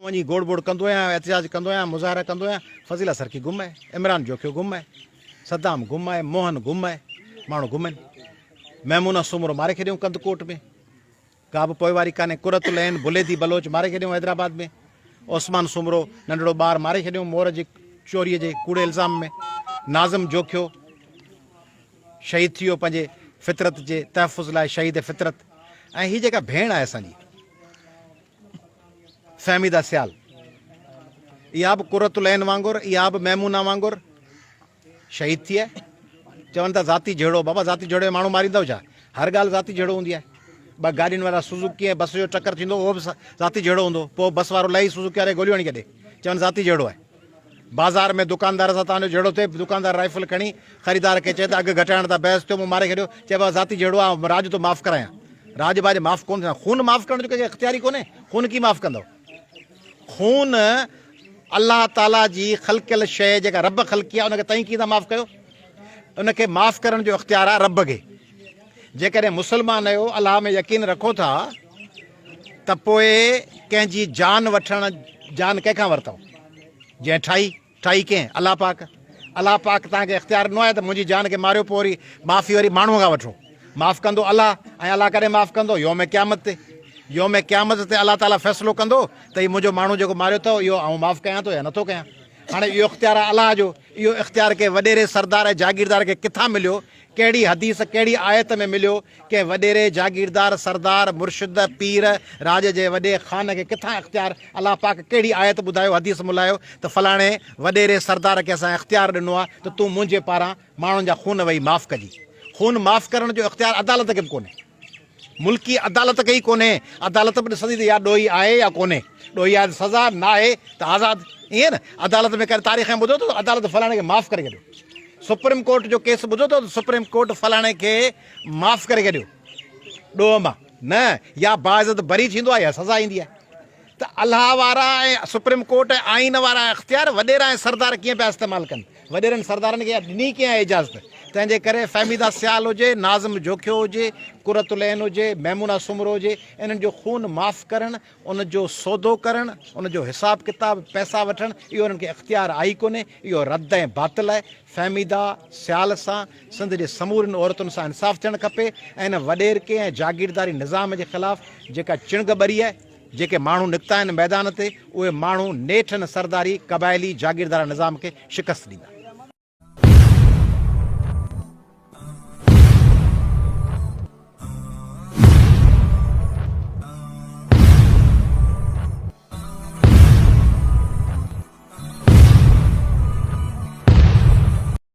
वही गोड़ बोड़ कंदो आहियां, एहतजाज कंदो आहियां, मुज़ाहिरा कंदो आहियां, फज़ीला सरकी गुम आहे, इमरान जोखियो गुम आहे, सद्दाम गुम आहे, मोहन गुम आहे, माण्हू गुम आहिनि। महमूना सुमरो मारे छॾियऊं कंदकोट में, का बि पोइवारी कान्हे। कुरतुल ऐन बुलेदी बलोच मारे छॾियऊं हैदराबाद में। ओस्मान सुमरो नंढड़ो ॿार मारे छॾियऊं मोर जी चोरीअ जे कूड़े इल्ज़ाम में। नाज़िम जोखियो शहीद थी वियो पंहिंजे फितरत जे तहफ़ुज़ लाइ, शहीद फितरत। ऐं हीअ जेका भेण आहे असांजी फ़हमीदा सियाल, इहा बि कुरतुल ऐन वांगुरु, इहा बि महमूना वांगुरु शहीद थी आहे। चवनि था ज़ाती जहिड़ो, बाबा ज़ाती जहिड़ो माण्हू मारींदव छा? हर ॻाल्हि ज़ाती जहिड़ो हूंदी आहे। ॿ गाॾियुनि वारा सुज़ुकी ऐं बस जो टकर थींदो, उहो बि ज़ाती जहिड़ो हूंदो। पोइ बस वारो लही सुज़ुकी वारे गोलियूं हणी कढे, चवनि ज़ाती जहिड़ो आहे। बाज़ार में दुकानदार सां तव्हांजो जहिड़ो थिए, दुकानदार राइफल खणी ख़रीदार खे चए त अघु घटाइण था, बहस थियो, मूं मारे छॾियो, चइबो आहे ज़ाती जहिड़ो आहे, राज थो माफ़ु करायां। राज बाज माफ़ु कोन थींदा। खून माफ़ु करण जो कंहिंखे इख़्तियार ई कोन्हे। खून कीअं माफ़ु कंदव? खून अल्लाह ताला जी ख़लकियल शइ जेका रब ख़लकी आहे उनखे तव्हीं कीअं था माफ़ु कयो? उनखे माफ़ु करण जो इख़्तियार आहे रब खे। जेकॾहिं मुस्लमान आहियो, अलाह में यकीन रखो था, त पोइ कंहिंजी जान वठण, जान कंहिंखां वरितव? जंहिं ठाही कंहिं? अलाह पाक। अलाह पाक तव्हांखे इख़्तियार ॾिनो आहे त मुंहिंजी जान खे मारियो, पोइ वरी माफ़ी वरी माण्हूअ खां वठो। माफ़ु कंदो अलाह, ऐं अलाह कॾहिं माफ़ु कंदो? योम क़यामत ते। योम क़यामत ते अलाह ताला फ़ैसिलो कंदो त हीउ मुंहिंजो माण्हू जेको मारियो अथव, इहो आउं माफ़ु कयां थो या नथो कयां। हाणे इहो इख़्तियार आहे अलाह जो। इहो इख़्तियार के वॾेरे सरदार ऐं जागीरदार खे किथां मिलियो? कहिड़ी हदीस, कहिड़ी आयत में मिलियो के वॾेरे जागीरदार, सरदार, मुर्शिद, पीर, राज जे वॾे ख़ान खे किथां इख़्तियार? अलाह पाक कहिड़ी आयत ॿुधायो, हदीस मुलायो त फलाणे वॾेरे सरदार खे असां इख़्तियार ॾिनो आहे त तूं मुंहिंजे पारां माण्हुनि जा खून वेही माफ़ु कजी? खून माफ़ु करण जो इख़्तियार अदालत खे बि कोन्हे। मुल्की अदालत खे ई कोन्हे। अदालत बि ॾिसंदी त या ॾोही आहे या कोन्हे। ॾोही आहे त सज़ा, न आहे त आज़ादु। ईअं न, अदालत में करे तारीख़ ॿुधो अथव अदालत फलाणे खे माफ़ु करे छॾियो। सुप्रीम कोर्ट जो केस ॿुधो अथव सुप्रीम कोर्ट फलाणे खे माफ़ु करे छॾियो ॾोह मां, न या बाइज़त बरी थींदो आहे या सज़ा ईंदी आहे। त अलाह वारा ऐं सुप्रीम कोर्ट ऐं आइन वारा इख़्तियार वॾेरा ऐं सरदार कीअं पिया इस्तेमालु कनि? वॾेरनि सरदारनि खे ॾिनी कीअं आहे इजाज़त? तंहिंजे करे फ़हमीदा सियाल हुजे, नाज़िम जोखियो हुजे, कुरतुल ऐन हुजे, महमूना सुमरो हुजे, इन्हनि जो खून माफ़ु करणु, उनजो सौदो करणु, उनजो हिसाब किताब, पैसा वठणु, इहो उन्हनि खे इख़्तियार आई कोन्हे। इहो रद्द ऐं बातिल आहे। फ़हमीदा सियाल सां सिंध जे समूरनि औरतुनि सां इंसाफ़ थियणु खपे। ऐं इन वॾेरके ऐं जागीरदारी निज़ाम जे ख़िलाफ़ु जेका चिणग ॿरी आहे, जेके माण्हू निकिता आहिनि मैदान ते, उहे माण्हू नेठनि सरदारी क़बाइली जागीरदार निज़ाम खे शिकस्त ॾींदा।